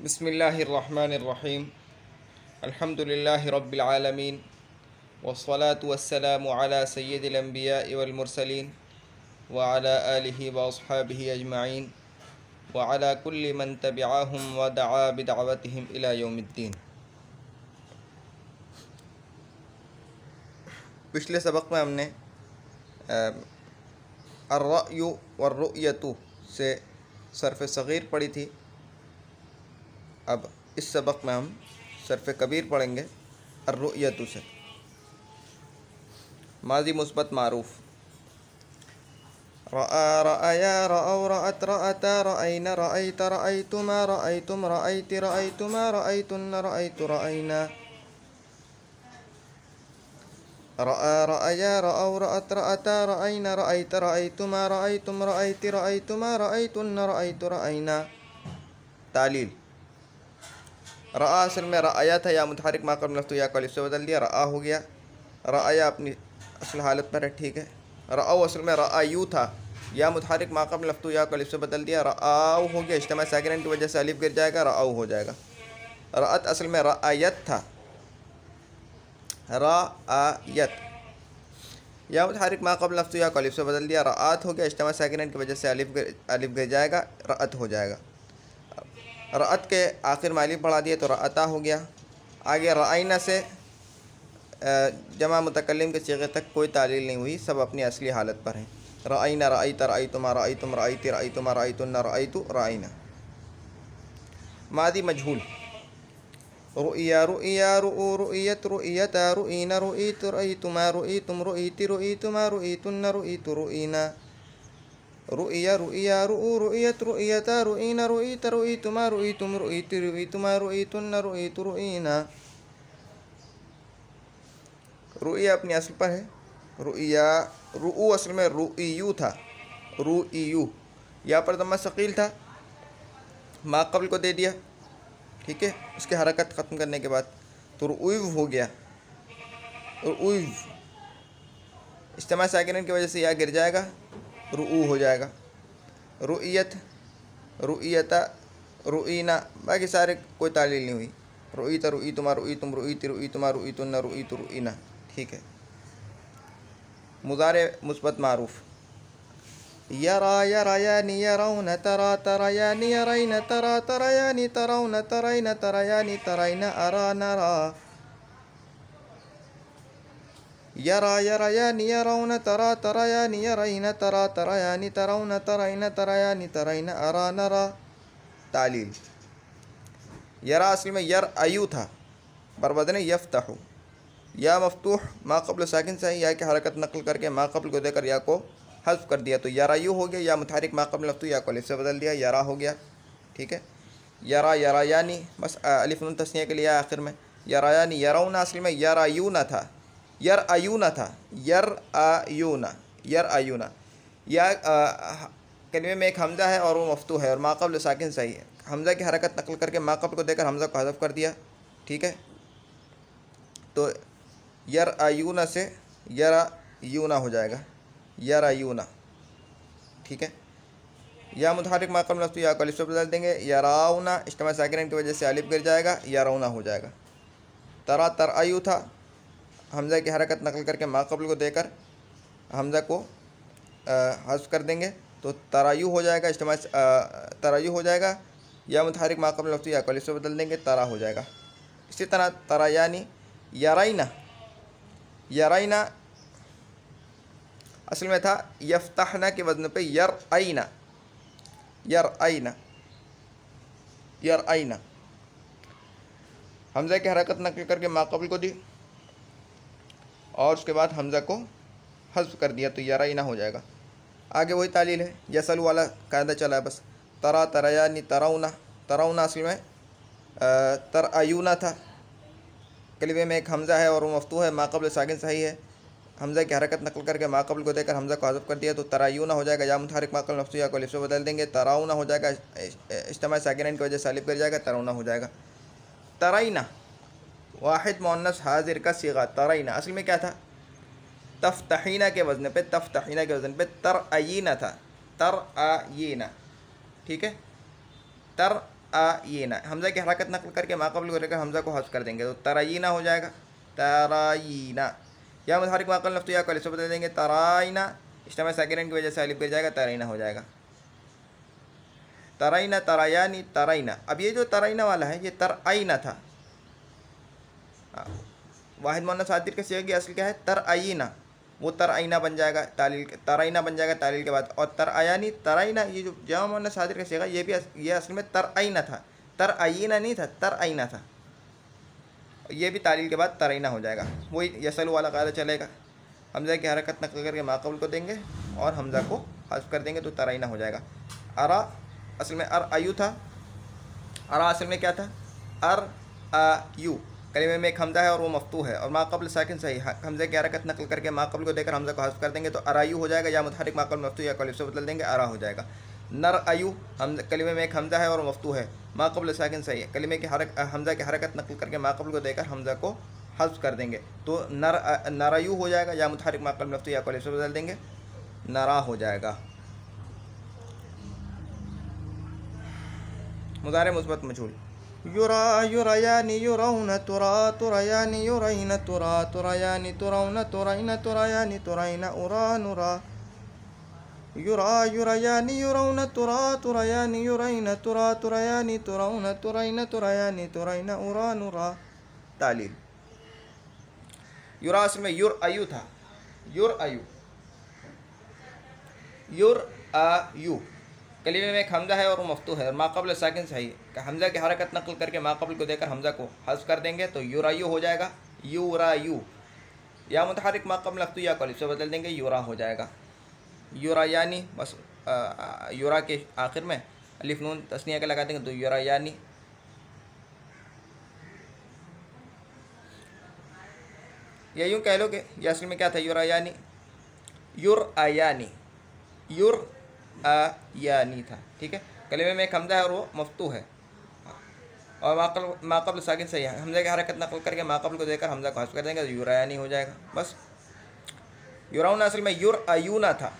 बिस्मिल्लाहिर्रहमानिर्रहीम अल्हम्दुलिल्लाहि रब्बिल आलमीन वस्सलातु वस्सलामु अला सय्यिदिल अंबिया'i वल मुरसलीन व अला आलिहि व अस्हाबिहि अजमाइन व अला कुल्लि मन तबिअहुम व दआ बिदअवतिहिम इला यौमिद्दीन। पिछले सबक में हमने अर्रअयु वर्रुअयतु से सर्फ़ सग़ीर पढ़ी थी। अब इस सबक में हम सर्फ़ कबीर पढ़ेंगे अर्रुअयतु से। माज़ी मुस्बत मारूफ़ रआ रअया रअव रअत रअता रअयना रअयत रअयतुमा रअयतुम रअयति रअयतुमा रअयतुन्न रअयतु रअयना रआ रअया रअव रअत रअता रअयना रअयत रअयतुमा रअयतुम रअयति रअयतुमा रअयतुन्न रअयतु रअयना। तालील रआ असल में रअया था, या मुतहरिक मा क़ब्ल लफ्ज़ या को अलिफ से बदल दिया, रआ हो गया। रअया अपनी असल हालत पर है, ठीक है। रअव असल में रअयू था, या मुतहरिक मा क़ब्ल लफ्ज़ या को अलिफ से बदल दिया, रआऊ हो गया। इज्तिमा साकिनैन की वजह से अलिफ गिर जाएगा, रआऊ हो जाएगा। रअत असल में रअयत था, रअयत, या मुतहरिक मा क़ब्ल लफ्ज़ या को अलिफ से बदल दिया, रआत हो गया। इज्तिमा साकिनैन की वजह से अलिफ गिर जाएगा, रअत हो जाएगा। रअत के आखिर में अलिफ बढ़ा दिया तो रअता हो गया। आगे रअयना से जमा मुतकल्लिम के सीगे तक कोई तालील नहीं हुई, सब अपनी असली हालत पर हैं। रअयना रअयत रअयतुमा रअयतुम रअयति रअयतुमा रअयतुन्न रअयतु रअयना। मादी मजहूल रुइया रुइया रुउ रुइयत रुइयता रुइना रुइतु रुइतुमा रुइतुम रुइति रुइतुमा रुइतुन्न रुइतु रुइना। रुइया रुइया रुउ रुइयत रुइयता रुइना रुइत रुइतुमा रुइतुम रुइति रुइतुमा रुइतुन्न रुइतु रुइना। रुइया अपनी असल पर है। रुइया रुउ असल में रुइयू था, रुइयू, यहाँ पर दम्मा सकील था, मा क़ब्ल को दे दिया, ठीक है। उसकी हरकत ख़त्म करने के बाद तो रुइव हो गया, रुइव। इज्तिमा साकिनैन की वजह से या गिर जाएगा, रुऊ हो जाएगा। रुइयत रुइयता रुइना, बाकी सारे कोई तालील नहीं हुई। रुइता रुइतुमा रुइतुम रुइति रुइतुमा रुइतुन्न रुइतु रुइना, ठीक है। मुज़ारे मुस्बत मारूफ़ यरा यरायानि यरौन तरा तरायानि यरैन तरा तरायानि तरौन तरैन तरायानि तरैन अरा नरा। यरा यरायानि यरौन तरा तरायानि यरैन तरा तरायानि तरौन तरैन तरायानि तरैन अरा नरा। तालील यरा असल में यर अयू था, बरबदन यफ्तहु, या मफ्तूह मा क़ब्ल साकिन से या की हरकत नकल करके मा क़ब्ल को देकर या को हज़्फ़ कर दिया तो यरायू हो गया, या मुतहरिक मा क़ब्ल लफ्ज़ या को अलिफ से बदल दिया, यरा हो गया, ठीक है। यरा यरायानी बस अलिफ नून तस्निया के लिए आखिर में। यरायानी यरौना असल में यरायूना था, यर आयूना था, यर आयूना, यर आयूना। या कलिमे में एक हमज़ा है और वो मफ्तूह है और मा क़ब्ल साकिन सही है। हमज़ा की हरकत नकल करके मा क़ब्ल को देकर हमज़ा को हज़फ़ कर दिया, ठीक है। तो यर आयूना से यरा यूना हो जाएगा, यरा यूना, ठीक है। या मुतहरिक मा क़ब्ल लफ्ज़ या को अलिफ से बदल देंगे, यराउना। इज्तिमा साकिनैन की वजह से अलिफ गिर जाएगा, यरौना हो जाएगा। तरा तरअयु था, हमज़ा की हरकत नकल करके मा क़ब्ल को देकर हमज़ा को हज़्फ़ कर देंगे तो तरायु हो जाएगा। इज्तिमा तरायु हो जाएगा, या मुतहरिक मा क़ब्ल लफ्ज़ या को अलिफ से बदल देंगे, तरा हो जाएगा। इसी तरह तरायानी यरैना, यरैना असल में था यफ्तहना के वज़न पे यरअयना, यरअयना, यरअयना। हमज़ा की हरकत नकल करके मा क़ब्ल को दी और उसके बाद हमज़ा को हज़्फ़ कर दिया तो यरअयना हो जाएगा। आगे वही तालील है, यसलु वाला कायदा चला है बस। तरा तरायानी तरौना, तरौना असल में तरअयूना था, कलिमे में एक हमज़ा है और वो मफ्तूह है, मा क़ब्ल साकिन सही है। हमज़ा की हरकत नकल करके मा क़ब्ल को देकर हमज़ा को हज़फ़ कर दिया तो तरायूना हो जाएगा, या मुतहरिक मा क़ब्ल लफ्ज़ या को अलिफ से बदल देंगे, तराउना हो जाएगा। इज्तिमा साकिनैन की वजह से अलिफ गिर जाएगा, तरौना हो जाएगा। तरैना वाहिद मुअन्नस हाज़िर का सीगा, तरैना असल में क्या था, तफ्तहीना के वज़न पे, तफ्तहीना के वज़न पे तरअयीना था, तरअयीना, ठीक है। तर तरआयीना, हमज़ा की हरकत नकल करके माक़बल को लेकर हमज़ा को हज़्फ़ कर देंगे तो तरायीना हो जाएगा, तरायीना। या मुतहर्रिक माक़बल लफ्ज़ या को अलिफ से बदल देंगे, तरायना इज्तिमा साकिनैन की वजह से अलिफ गिर जाएगा, तरायना हो जाएगा। तरायना, तरायानी, तरायना। अब ये जो तरायना वाला है ये तरआयना था, वाहिद मुअन्नस सातिर के सिगा की असल क्या है, तरआयीना, वो तरआयना बन जाएगा तालील, तरायना बन जाएगा तालील के बाद। और तरआयानी, तरायना, ये जो जमा मुअन्नस सातिर का सिगा ये भी ये असल में तरआयना था, तरआयीना नहीं था, तरआयना था। ये भी तालील के बाद तरायना हो जाएगा, वही यसलु वाला कायदा चलेगा। हमज़ा की हरकत नकल करके माक़बल को देंगे और हमज़ा को हज़्फ़ कर देंगे तो तरायना हो जाएगा। अरा असल में अरअयु था, अरा असल में क्या था, अरअयु। कलिमे में एक हमज़ा है और वो मफ्तूह है और माक़बल साकिन सही, हमज़े की हरकत नकल करके माक़बल को देकर हमज़ा को हज़्फ़ कर देंगे तो अरायु हो जाएगा, या मुतहर्रिक माक़बल मफ्तूह या अलिफ से बदल देंगे, अरा हो जाएगा। नरअयु, हम कलिमे में एक हमज़ा है और मफ्तूह है, माक़बल साकिन सही है, कलिमे की हमज़ा की हरकत नकल करके माक़बल को देकर हमज़ा को हज़्फ़ कर देंगे तो नरअयु हो जाएगा, या मुतहर्रिक माक़बल मफ्तूह या अलिफ से बदल देंगे, नरा हो जाएगा। मुज़ारे मुस्बत मजहूल, युरा युरयानी युरौन तुरा तुरयानी युरैन तुरा तुरयानी तुरौन तुरैन तुरयानी तुरैन उरा नुरा, युरा युरयानी युरौन तुरा तुरयानी युरैन तुरा तुरयानी तुरौन तुरैन तुरयानी तुरैन उरा नुरा। तालील, युरा असल में युरअयु था, युरअयु, युरअयु कलीमे में एक हमज़ा है और वो मफ्तूह है और माक़बल साकिन सही, हमज़ा की हरकत नकल करके माक़बल को देकर हमज़ा को हज़्फ़ कर देंगे तो युरायु हो जाएगा, युरायु। या मुतहर्रिक माक़बल लफ्ज़ या को अलिफ से बदल देंगे, युरा हो जाएगा। युरायानी, बस युरा के आखिर में अलिफ नून तस्निया के लगा देंगे तो युरायानी। या यूँ कह लो कि यह असल में क्या था, युरायानी, युरआयानी, युरआयानी था, ठीक है। कलिमे में एक हमज़ा है और वो मफ्तूह है और माक़बल साकिन सही है, हमज़े की हरकत नकल करके माक़बल को देकर हमज़ा को हज़्फ़ कर देंगे तो युरायानी हो जाएगा। बस युराउना असल में युरअयूना था,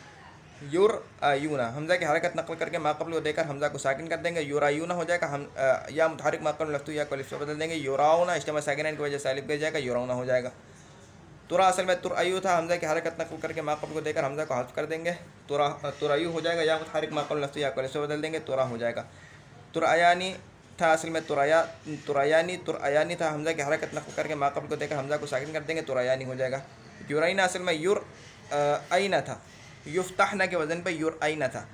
युरअयूना, हमज़ा की हरकत नकल करके माक़बल को देकर हमज़ा को साकिन कर देंगे, युरायूना हो जाएगा। हम या मुतहर्रिक माक़बल लफ्ज़ या को अलिफ से बदल देंगे, युराउना इज्तिमा साकिनैन की वजह से अलिफ गिर जाएगा, युराउना हो जाएगा। तुरा असल में तुरअयु था, हमज़ा की हरकत नकल करके माक़बल को देकर हमज़ा को हज़्फ़ कर देंगे, तुरअयु हो जाएगा। या मुतहर्रिक माक़बल लफ्ज़ या को अलिफ से बदल देंगे, तुरा हो जाएगा। तुरअयानी था, असल में तुरयानी, तुरअयानी था, हमज़ा की हरकत नकल करके माक़बल को देकर हमज़ा को साकिन कर देंगे, तुरयानी हो जाएगा। युरैना असल में युरअयना था, युफ्तहना के वज़न पर युरअयना था,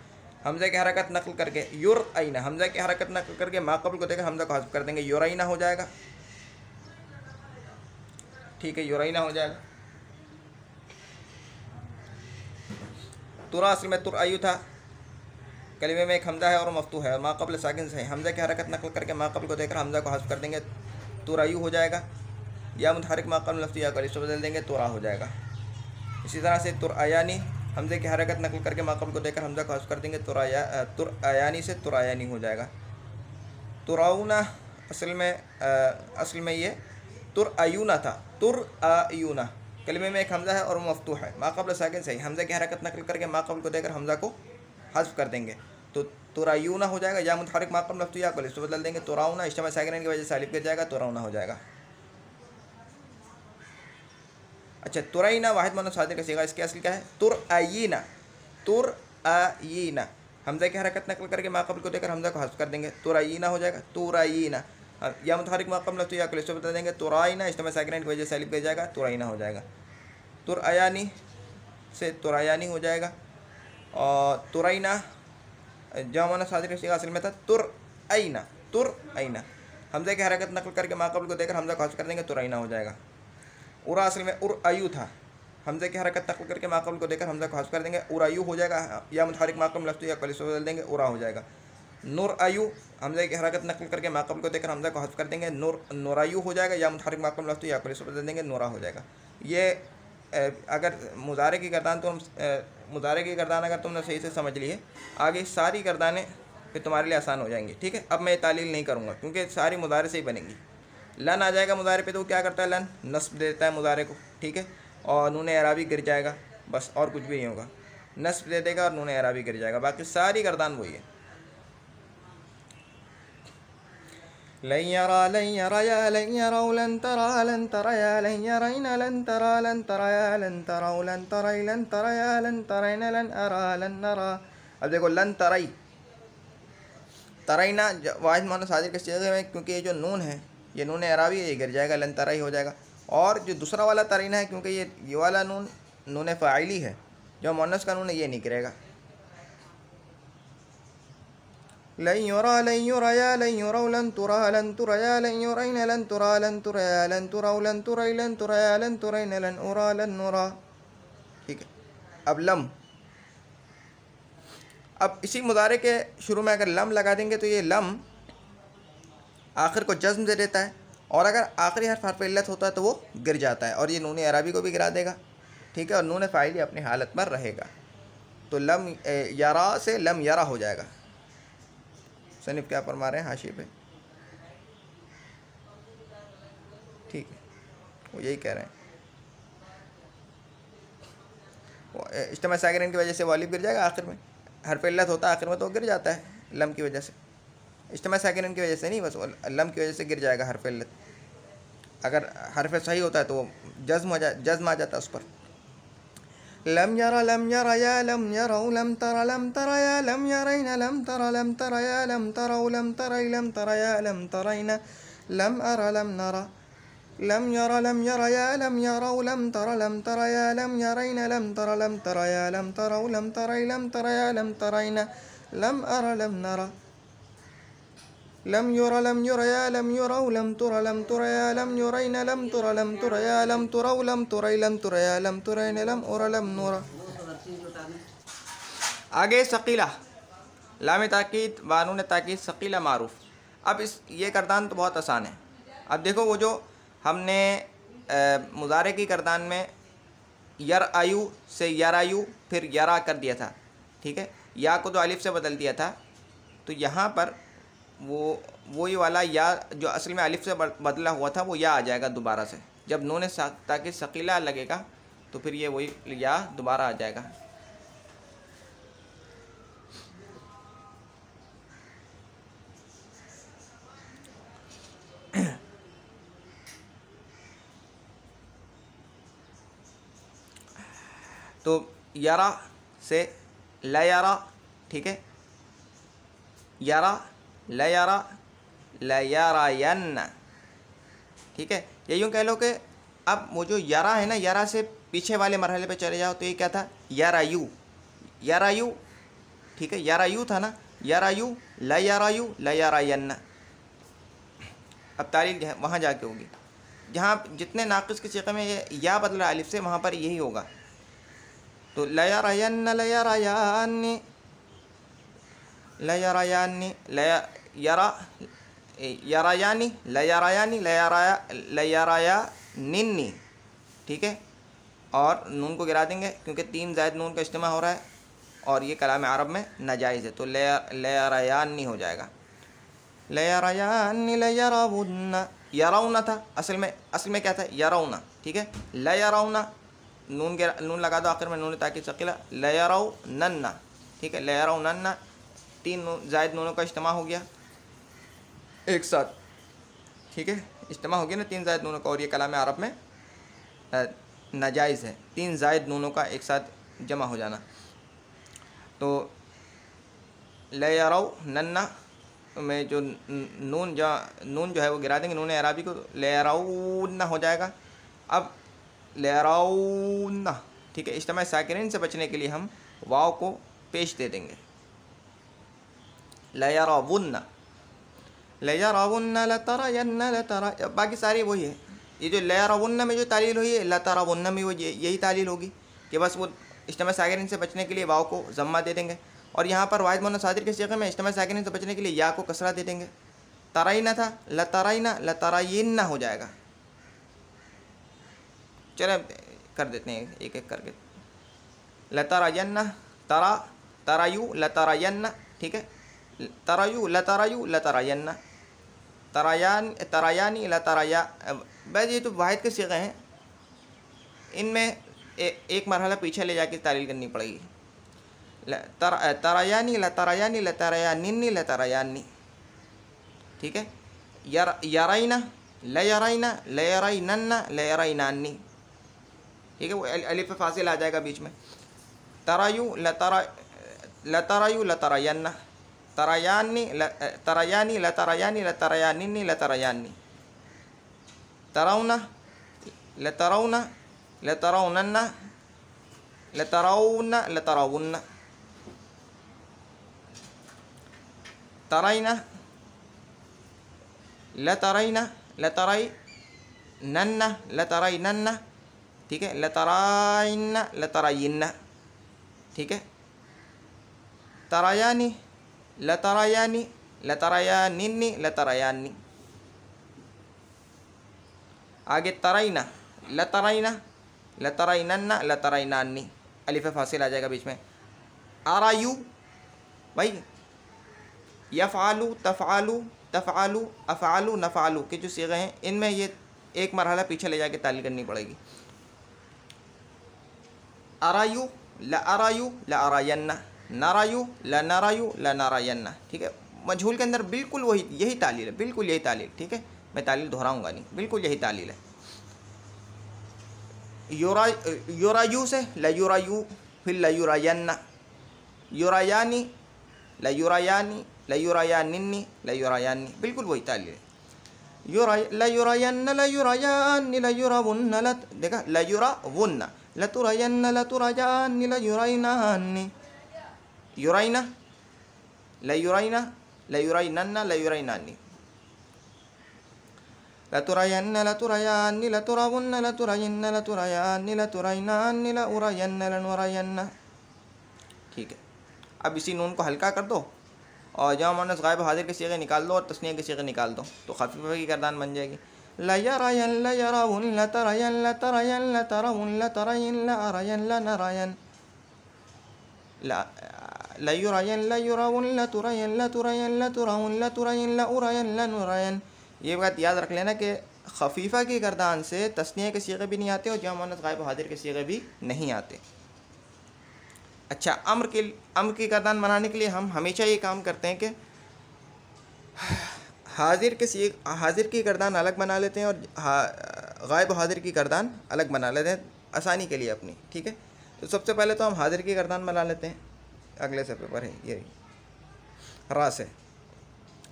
हमज़ा की हरकत नकल करके युरअयना, हमज़ा की हरकत नकल करके माक़बल को देकर हमज़ा को हज़्फ़ कर देंगे, युरैना हो जाएगा, ठीक है, युरैना हो जाएगा। तुरा असल में तुरअयु था, कलिमे में एक हमज़ा है और मफ्तूह है और माक़बल साकिन से है, हमज़ा की हरकत नकल करके माक़बल को देकर हमज़ा को हज़्फ़ कर देंगे, तुरअयु हो जाएगा। या मुतहर्रिक माक़बल लफ्ज़ या को अलिफ से बदल देंगे, तुरा हो जाएगा। इसी तरह से तुरअयानी, हमज़े की हरकत नकल करके माक़बल को देकर हमज़ा को हज़्फ़ कर देंगे, तुरअयानी से तुरअयानी हो जाएगा। तुरौना असल में ये तुरअयूना था, तुरअयूना, कलिमे में एक हमज़ा है और मफ्तूह है, माक़बल साकिन सही, हमज़ा की हरकत नकल करके माक़बल को देकर हमज़ा को हज़्फ़ कर देंगे तो तुरायूना हो जाएगा। या मुतहर्रिक माक़बल लफ्ज़ या को अलिफ से बदल देंगे, तुराउना इज्तिमा साकिनैन की वजह से अलिफ गिर जाएगा, तुराउना हो जाएगा। अच्छा, तुरैना वाहिद मुअन्नस सादिर का सीगा, इसके असल क्या है, तुरअयीना, तुरअयीना, हमज़ा की हरकत नकल करके माक़बल को देकर हमज़ा को हज़्फ़ कर देंगे, तुरअयीना हो जाएगा, तुरअयीना। या मुतहर्रिक माक़बल लफ्ज़ या को अलिफ से बदल देंगे, तुरैना इज्तिमा साकिनैन की वजह से अलिफ गिर जाएगा, तुरैना हो जाएगा। तुरअयानी से तुरअयानी हो जाएगा और तुरैना जमा मुअन्नस सादिर का सीगा असल में था तुरअयना, तुरअयना, हमज़े की हरकत नकल करके माक़बल को देकर हमज़ा को हज़्फ़ कर देंगे, तुरैना हो जाएगा। उरा असल में उरअयु था, हमज़े की हरकत नकल करके माक़बल को देकर हमज़ा को हज़्फ़ कर देंगे, उरअयु हो जाएगा। या मुतहर्रिक माक़बल लफ्ज़ या को अलिफ से बदल देंगे, उरा हो जाएगा। नुरअयु, हमज़े की हरकत नकल करके माक़बल को देकर हमज़ा को हज़्फ़ कर देंगे, नुरअयु हो जाएगा। या मुतहर्रिक माक़बल लफ्ज़ या को अलिफ से बदल देंगे, नूरा हो जाएगा। ये अगर मुज़ारे की गर्दान मुज़ारे की गर्दान अगर तुमने सही से समझ ली है, आगे सारी गर्दानें फिर तुम्हारे लिए आसान हो जाएंगी, ठीक है। अब मैं तालील नहीं करूँगा क्योंकि सारी मुज़ारे से ही बनेंगी। लन आ जाएगा मुज़ारे पे तो क्या करता है, लन नस्ब देता है मुज़ारे को, ठीक है, और नून एराबी गिर जाएगा, बस और कुछ भी नहीं होगा, नस्ब दे देगा और नून एराबी गिर जाएगा, बाकी सारी गर्दान वही है। लन यरा लन यरया लन यरौ लन तरा लन तरया लन यरैन लन तरा लन तरया लन तरौ लन तरै लन तरया लन तरैन लन अरा लन नरा। अब देखो लन तरई, तरैना वाहिद मुअन्नस साजिर के सीगे में, क्योंकि ये जो नून है ये नून एराबी है, ये गिर जाएगा, लन तरई हो जाएगा। और जो दूसरा वाला तरैना है, क्योंकि ये वाला नून नून फ़ाइली है, जो मुअन्नस का नून है ये नहीं गिरेगा। लन युरा लन युरया लन युरौ लन तुरा लन तुरया लन युरैन लन तुरा लन तुरया लन तुरौ लन तुरै लन तुरया लन तुरैन लन उरा लन नुरा। ठीक है। अब लम, अब इसी मुदारे के शुरू में अगर लम लगा देंगे तो ये लम आखिर को जज्म दे देता है, और अगर आखिरी हर्फ इल्लत होता है तो वो गिर जाता है, और ये नून अरबी को भी गिरा देगा। ठीक है। और नून फ़ाइली अपनी हालत पर रहेगा। तो लम यरा से लम यरा हो जाएगा। सनिफ क्या फरमा रहे हैं हाशिए पे? ठीक है, वो यही कह रहे हैं। इज्तिमा साकिरीन की वजह से वालिब गिर जाएगा आखिर में, हर्फ इल्लत होता है आखिर में तो गिर जाता है लम की वजह से। इज्तिमा साकिरीन की वजह से नहीं, बस लम की वजह से गिर जाएगा हर्फ इल्लत। अगर हर्फ सही होता है तो वो जज्म आ जाता है उस पर। लम यरा या लम यरौ लम तरया लम यरैन लम तरया लम तरौ लम तरै लम तरया लम तरैन लम अरा लम नरा। लम यरा या लम यरौ लम तरया लम यरैन लम तरया लम तरौ लम तरै लम तरया लम तरैन लम अरा लम नरा। लम युरया लम युरौ लम तुरया लम युरैन लम तुरया लम तुरौ लम तुरै लम तुरया लम तुरैन लम उरा लम नूरा। आगे सकीला, लाम ताकीद वानून ताकीद सकीला मारूफ। अब इस ये करदान तो बहुत आसान है। अब देखो वो जो हमने मुज़ारे की करदान में यर आयु से यरायु फिर यरा कर दिया था, ठीक है, या को तो अलिफ से बदल दिया था, तो यहाँ पर वही वाला या जो असल में अलिफ से बदला हुआ था वो या आ जाएगा दोबारा से। जब नून ताकि सकीला लगेगा तो फिर ये वही या दोबारा आ जाएगा। तो यारा से लयारा, ठीक है, यारा लयारा लयारायन, ठीक है। ये यूँ कह लो कि अब वो जो यारा है ना, यारा से पीछे वाले मरहले पे चले जाओ तो ये क्या था, यारायु, यारायु, ठीक है, यारायु था ना, यारायु लयारायु लयारायन। अब तालील वहाँ जाके होगी जहाँ जितने नाक़िस के सीक़े में ये या बदला अलिफ से, वहाँ पर यही होगा। तो लयारायन लयारायानी लयारायानी लयारा यारायानी लयारायानी लयाराया निन्नी, ठीक है। और नून को गिरा देंगे क्योंकि 3 ज़ायद नून का इस्तेमाल हो रहा है और ये कलाम अरब में नाजायज़ है, तो लयारायानी हो जाएगा। लयारायानी लयराउन्ना, यराउना था असल में क्या था, यराउना, ठीक है। लयराउना नून लगा दो आखिर में, नून ताकि सकीला, लयराउन्ना, ठीक है, लयराउन्ना, 3 ज़ायद नूनों का इस्तेमाल हो गया एक साथ, ठीक है, इस्तेमाल हो गया ना 3 ज़ायद नूनों का, और ये कलाम अरब में नाजायज़ है 3 ज़ायद नूनों का एक साथ जमा हो जाना। तो लयराउन्ना में जो नून जो है वो गिरा देंगे नून अरबी को, लयराउन्ना हो जाएगा। अब लयराउन्ना, ठीक है, इज्तिमा साकिरीन से बचने के लिए हम वाव को पेश दे देंगे, लयराउन्ना लयराउन्ना लतरयन्ना लतरा, बाकी सारी वही है। ये जो लयराउन्ना में जो तालील हुई है, लतराउन्ना में वो यही तालील होगी कि बस वो इज्तिमा साकिरीन से बचने के लिए वाव को ज़म्मा दे देंगे, और यहाँ पर वाहिद मुअन्नस साजिर के सीग़े में इज्तिमा साकिरीन से बचने के लिए या को कसरा दे देंगे। तराइना था लतराइना लतराइन्ना हो जाएगा। चले कर देते हैं एक एक करके, लतरायन्ना तरा तरायु लतरायन्ना, ठीक है, तरायु लतरायन्ना, तरायानी लतराया। बस ये तो वाहिद के सीग़े हैं, इनमें एक मरहला पीछे ले जाके तालील करनी पड़ेगी। तरायानी लतरायानी लतरायानिन्नी लतरायानी, ठीक है। यराइना लयराइना लयराइनन्ना लयराइनान्नी, ठीक है, वो अलिफ फासिल आ जाएगा बीच में। तरायु लतरायु लतरायन्ना, तरायानी तरायानी लतरायानी लतरायानिन्नी लतरायान्नी, तराउना लतराउना लतराउनन्ना लतराउन्ना लतराउन्ना, तराइना लतराइना लतराइनन्ना लतराइनन्ना, ठीक है, लतराइन्ना लतराइन्ना, ठीक है, तरायानी लतरायानी लतरायानिन्नी लतरायान्नी। आगे तराइना लतराइना लतराइनन्ना लतराइनान्नी, अलिफ फासिल आ जाएगा बीच में। आरायु भाई यफ़आलु तफ़आलु तफ़आलु अफ़आलु नफ़आलु के जो सीगे हैं इनमें ये एक मरहला पीछे ले जाके तालील करनी पड़ेगी। अरायु ल अरायु ल अरायन्ना, नारायु ल नारायु ल नारायन्ना, ठीक है। मजहूल के अंदर बिल्कुल वही यही तालील है, बिल्कुल यही तालील, ठीक है, मैं तालील दोहराऊंगा नहीं, बिल्कुल यही तालील है। योरायु से ल योरायु, फिर ल योरायन्ना, योरायानी ल योरायानी ल योरायानिन्नी ल योरायानी, बिल्कुल वही तालील है। ल योरायन्न ल योरायानी ल योरावुन्न ल, देखा ल योरावुन्न लतुरायन्न लतुरायान्नी ल युराइनान्नी, युराइना ल युराइना ल युराइनन्ना ल युराइनान्नी, लतुरायन्न लतुरायान्नी लतुरावुन्न लतुरायन्न लतुरायान्नी लतुराइनान्नी ल उरायन्न लनुरायन्न, ठीक है। अब इसी नून को हल्का कर दो और जमा मुअन्नस गायब हाजिर के सीगे निकाल दो और तस्नीया के सीगे निकाल दो तो खफीफा की गर्दान बन जाएगी। लयरायन लयराउन लतरायन लतरायन लतराउन लतरायन लअरायन लनरायन, लयुरायन लयुराउन लतुरायन लतुरायन लतुराउन लतुरायन लउरायन लनुरायन। ये बात याद रख लेना कि खफीफा की गर्दान से तस्नीया के सीगे भी नहीं आते और जमा मुअन्नस गायब हाजिर के सीगे भी नहीं आते। अच्छा, अम्र की गर्दान बनाने के लिए हम हमेशा ये काम करते हैं कि हाजिर की गर्दान अलग बना लेते हैं और गायब हाजिर की गर्दान अलग बना लेते हैं आसानी के लिए अपनी, ठीक है। तो सबसे पहले तो हम हाजिर की गर्दान बना लेते हैं, अगले सफ़े पर है ये रा से।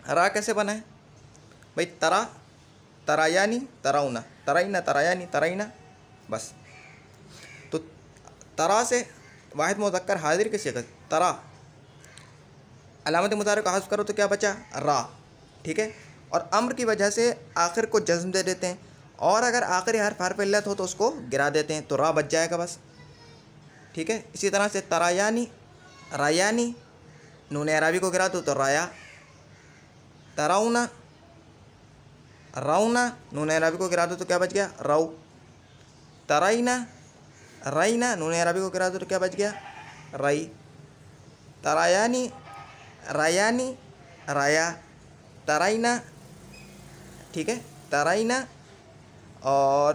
रा कैसे बनाए भाई? तरा तरायानी तराउना, तराइना तरायानी तराइना, बस। तो तरा से वाहिद मुज़क्कर हाजिर के सिग़ा तरा, अलामत मुतारिक को हज़्फ़ करो तो क्या बचा? रा, ठीक है। और अम्र की वजह से आखिर को जज़्म दे देते हैं और अगर आखिरी हर्फ इल्लत हो तो उसको गिरा देते हैं तो रा बच जाएगा बस, ठीक है। इसी तरह से तरायानी रायानी, नून अराबी को गिरा दो तो राया, तराउना राउना, नून अराबी को गिरा दो तो क्या बच गया? राउ, तराइना राइना, नून अराबी को गिरा दो तो क्या बच गया? राई, तरायानी रायानी राया, तराइना, ठीक है, तराइना और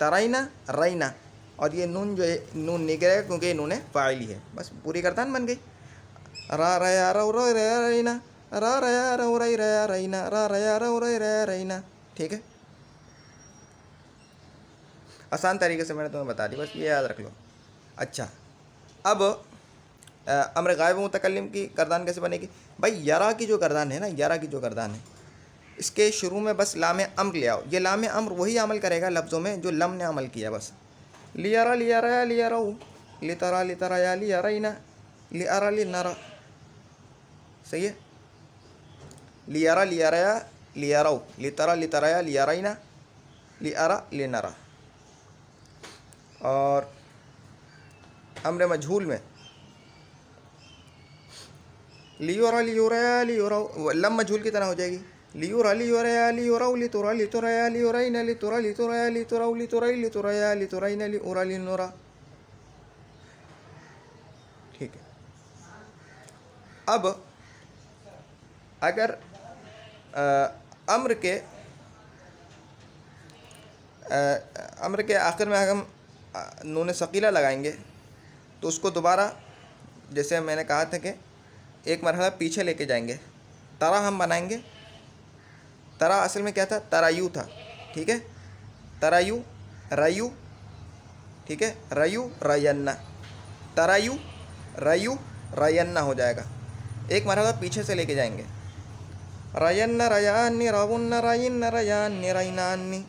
तराइना राइना, और ये नून जो है नून नहीं गिरेगा क्योंकि ये नून फ़ाइली है, बस पूरी गर्दान बन गई। रा रया रो रो रया रईना, रा रया रो रई रया रईना, रा रया रो रई रया रईना, ठीक है। आसान तरीके से मैंने तुम्हें बता दी, बस ये याद रख लो। अच्छा, अब अम्र गायब मुतकल्लिम की गर्दान कैसे बनेगी भाई? यरा की जो गर्दान है ना, यरा की जो गर्दान है, इसके शुरू में बस लाम अम्र ले आओ। ये लाम अम्र वही अमल करेगा लफ्ज़ों में जो लम ने अमल किया, बस। लियरा लियरा लियराऊ, लितरा लितराया लियराइना, लियरा लिनरा, सही है। लियरा लियराया लियराऊ, लितरा लितराया लियराइना, लियरा लिनरा। और अम्र मजहूल में लियोरा लियोराया लियोराऊ, लम मजहूल की तरह हो जाएगी। लियोरा लियोराया लियोराऊ, लितुरा लितुराया लियोराइना, लितुरा लितुराया लितुराऊ, लितुराई लितुराया लितुराइना, लिउरा लिनुरा, ठीक है। अब अगर अम्र के आखिर में हम नून सकीला लगाएंगे तो उसको दोबारा, जैसे मैंने कहा था कि एक मरहला पीछे लेके जाएंगे। तरा हम बनाएंगे तरा असल में क्या था, तरायु था, ठीक है, तरायु, रयु, ठीक है, रयु रयन्ना, तरायु रयु रयन्ना हो जाएगा। एक मरहला पीछे से लेके जाएंगे, रयन्न रयान्नि रवुन्न रयिन्न रयान्नि रयिनान्नि,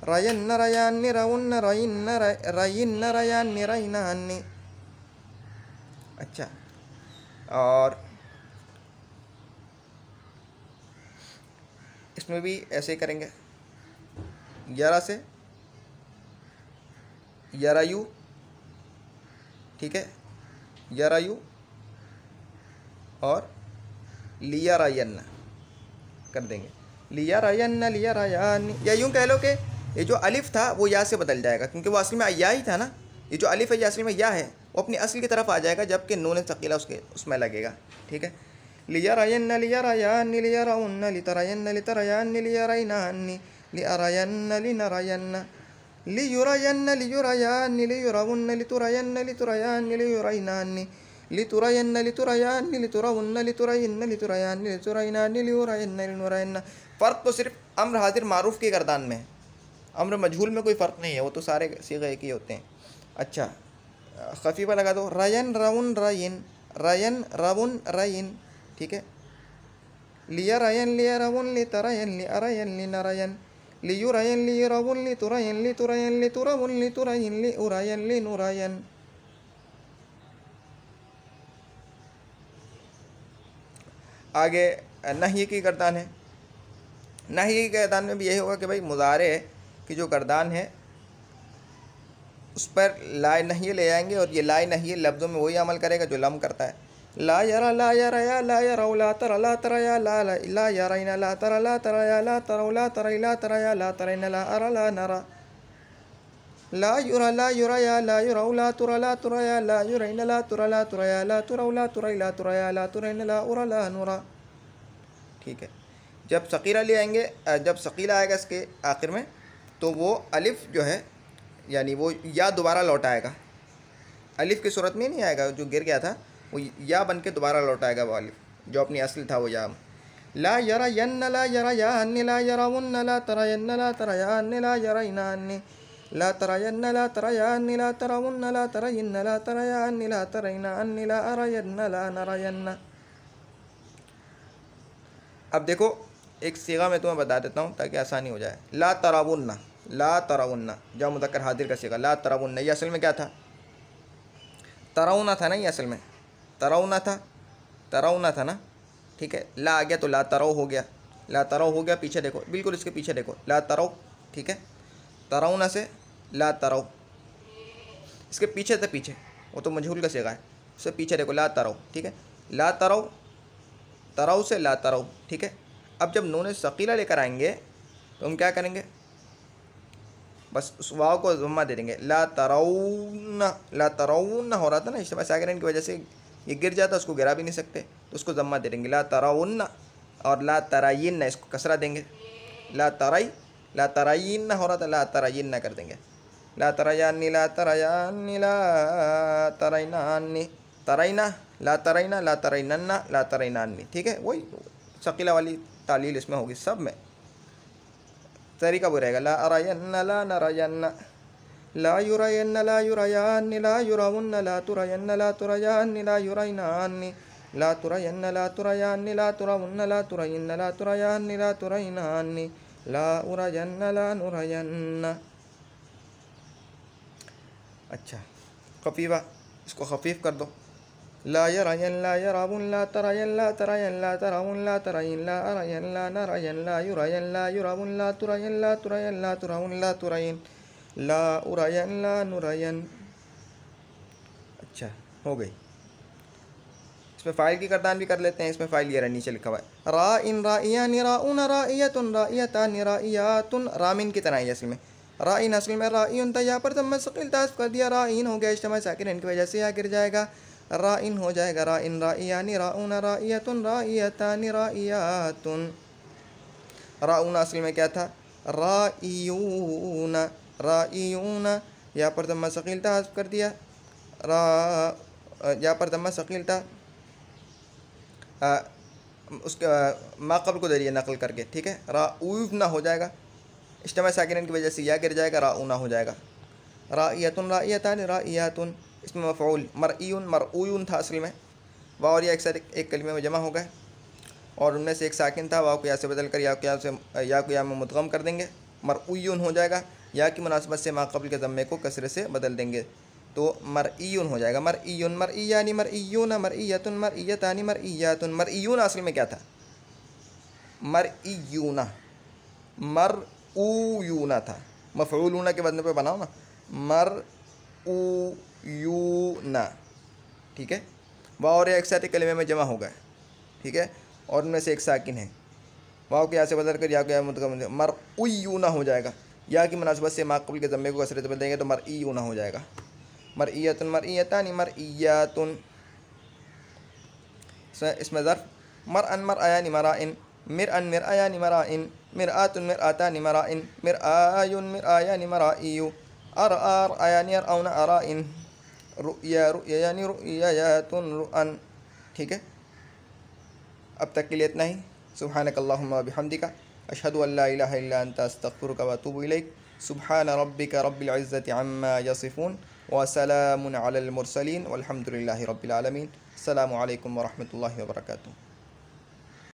रयन्न रयान्नि रवुन्न रयिन्न रयिन्न रयान्नि रयिनान्नि। अच्छा, और इसमें भी ऐसे ही करेंगे, यरा से यरायु, ठीक है, यरायु और लिया रायन्ना कर देंगे, लिया रायन्ना लिया रायान्नी। या यूँ कह लो कि ये जो अलिफ था वो या से बदल जाएगा, क्योंकि वो असल में या ही था ना। ये जो अलिफ है ये असल में या है, वो अपनी असल की तरफ आ जाएगा, जबकि नून सकीला उसमें लगेगा, ठीक है। लिया रायन्ना लिया रायान्नी लिया राउन्ना लितरायन्ना लितरायान्नी लिया रायनान्नी लिया रायन्ना लिनरायन्ना लियुरायन्ना लियुरायान्नी लियुरावुन्ना लितुरायन्ना लितुरायान्नी लियुरायनान्नी लितुरायन्ना लितुरायान्नी लितुरावुन्ना लितुरायन्ना लितुरायान्नी लितुरायनान्नी लियुरायन्ना लिनुरायन्ना। फ़र्क तो सिर्फ अम्र हाजिर मारूफ के गर्दान में है, अम्र मजहूल में कोई फ़र्क नहीं है, वो तो सारे सीगे एक ही होते हैं। अच्छा, खफीफा लगा दो, रयन रवुन रयिन, रयन रवुन रयिन, ठीक है। लिया रयन लिया रवुन लितरायन लिअरायन लिनरायन लियुरायन लियुरावुन लितुरायन लितुरायन लितुरावुन लितुरायन लिउरायन लिनुरायन। आगे नही की गर्दान है। नही की गर्दान में भी यही होगा कि भाई मुज़ारे की जो गर्दान है उस पर ला नही ले जाएंगे, और ये ला नही लफ्ज़ों में वही अमल करेगा जो लम करता है। ला यरा ला यरा या ला यराउ ला तरा या ला यराइना ला तरा या ला तराउ ला तरा या ला तराइना ला अरा ला नरा ला युरा या ला युराउ ला तुरा या ला युराइना ला तुरा या ला तुराउ ला तुरा या ला तुराइना ला उरा ला नुरा, ठीक है। जब सकीला ले आएंगे, जब सकीला आएगा इसके आखिर में, तो वो अलिफ जो है यानी वो या दोबारा लौट आएगा, अलिफ की सूरत में नहीं आएगा, जो गिर गया था वो या बन के दोबारा लौट आएगा, वो अलिफ जो अपनी असल था वो या। ला यरा यन्न ला यरा या अन्नी ला यराउन्न ला तरायन्न ला तराया अन्नी ला यराइना अन्नी ला तरायन्न ला तराया अन्नी ला तराउन्न ला तरायन्न ला तराया अन्नी ला तराइना अन्नी ला अरायन्न ला नरायन्न। अब देखो एक सीगा मैं तुम्हें बता देता हूँ ताकि आसानी हो जाए। ला तरावुन्ना, ला तरावुन्ना जब मुज़क्कर हाजिर का सीगा, ला तरावुन्ना, ये असल में क्या था, तराउना था ना, ये असल में तराउना था ना, ठीक है। ला आ गया तो ला तराउ हो गया, ला तराउ हो गया, पीछे देखो, बिल्कुल इसके पीछे देखो, ला तराउ, ठीक है। तराउना से ला तराउ, इसके पीछे से पीछे, वो तो मजहूल का सीगा है, उससे पीछे देखो, ला तराउ, ठीक है। ला तराउ, तराउ से ला तराउ, ठीक है। अब जब नून सकीला लेकर आएंगे तो हम क्या करेंगे, बस उस वाव को ज़म्मा दे देंगे। ला तराउन्ना हो रहा था ना, इज्तिमा साकिन की वजह से ये गिर जाता, उसको गिरा भी नहीं सकते, तो उसको ज़म्मा दे देंगे, ला तराउन्ना। और ला तरायिन्ना, इसको कसरा देंगे, ला तरायिन्ना हो रहा था, ला तरायिन्ना कर देंगे, ला तरायान्नी ला तरायान्नी ला तराइनान्नी, तराइना ला तराइना ला तराइनन्ना ला तराइनान्नी, ठीक है। वही सकीला वाली तालील इसमें होगी, सब में तरीका वो रहेगा। ला अरायन्ना ला नरायन्ना ला युरायन्ना ला युरायान्नी ला युराउन्ना ला तुरायन्ना ला तुरायान्नी ला युराइनान्नी ला तुरायन्ना ला तुरायान्नी ला तुराउन्ना ला तुरायन्ना ला तुरायान्नी ला तुराइनान्नी ला उरायन्ना ला नुरायन्ना। अच्छा, खफीफा, इसको खफीफ कर दो। ला यरायन ला यराउन ला तरायन ला तरायन ला तराउन ला तरायन ला अरायन ला नरायन ला युरायन ला युराउन ला तुरायन ला तुरायन ला तुराउन ला तुरायन ला उरायन ला नुरायन। अच्छा, हो गई। इसमें फ़ाइल की गर्दान भी कर लेते हैं। इसमें फ़ाइल ये रहा, नीचे लिखा हुआ है रा इन राइयान राउन राइयतुन राइयतान राइयातुन, रामिन की तरह है असल में। राइन असल में राइन था, यहाँ पर तो मैं सकील ताज़ कर दिया, राइन हो गया, इज्तिमा साकिन की वजह से यहाँ गिर जाएगा, राइन हो जाएगा। राइन राइयान राउन राइयतुन राइयतान राइयातुन। राउन असल में क्या था, राइयून, राइयून, यहाँ पर दम्मा सकील था, हज़्फ़ कर दिया। यहाँ पर दम्मा सकील था, उसका माक़बल को ज़रिए नकल करके, ठीक है। राऊना हो जाएगा, इज्तिमा साकिनैन की वजह से या गिर जाएगा, राऊना हो जाएगा। राइयतुन राइयतान राइयातुन, इसमें मफ़ऊल मरईयुन मरऊयुन था असल में, वाव और या एक साथ एक कलिमे में जमा हो गए और उनमें से एक साकिन था, वाव को या से बदल कर या को या में मुदगम कर देंगे, मरऊयुन हो जाएगा। या की मुनासबत से माक़बल के ज़म्मे को कसरे से बदल देंगे तो मरईयुन हो जाएगा। मरईयुन मरईयानी मरईयुन मरईयतुन मरईयतानी मरईयातुन। मरईयुन असल में क्या था? मरईयुना, मरऊयुना था, मफ़ऊलूना के बदले पे बनाओ ना, मरऊयुना, ठीक है। वाव और या एक साथ कलिमे में जमा हो गए, ठीक है, और उनमें से एक साकिन है, वाव के या से बदल कर या को या मुतकम मरऊयुना हो जाएगा। या की मुनासबत से माक़बल के ज़म्मे को कसरे से बदल देंगे तो मरईयुना हो जाएगा। मरईयतुन मरईयतानी मरईयातुन, इसमें ज़र्फ़ मरअन मरअयानी मराइन, मिरअन मिरअयानी मराइन, मिरआतुन मिरआतानी मराइन, मिरआयुन मिरआयानी मराइयु, अरआ रअयानी अरऔना अराइन, रुया रुयायानी रुयायातुन रुअन, ठीक है। अब तक के लिए इतना ही। सुब्हानकल्लाहुम्मा व बिहम्दिका अशहदु अल्ला इलाहा इल्ला अंता अस्तगफिरुका व अतूबु इलैक। सुब्हान रब्बिका रब्बिल इज़्ज़ति अम्मा यसिफून व सलामुन अलल मुरसलीन वल्हम्दुलिल्लाहि रब्बिल आलमीन। अस्सलामु अलैकुम व रहमतुल्लाहि व बरकातुहू।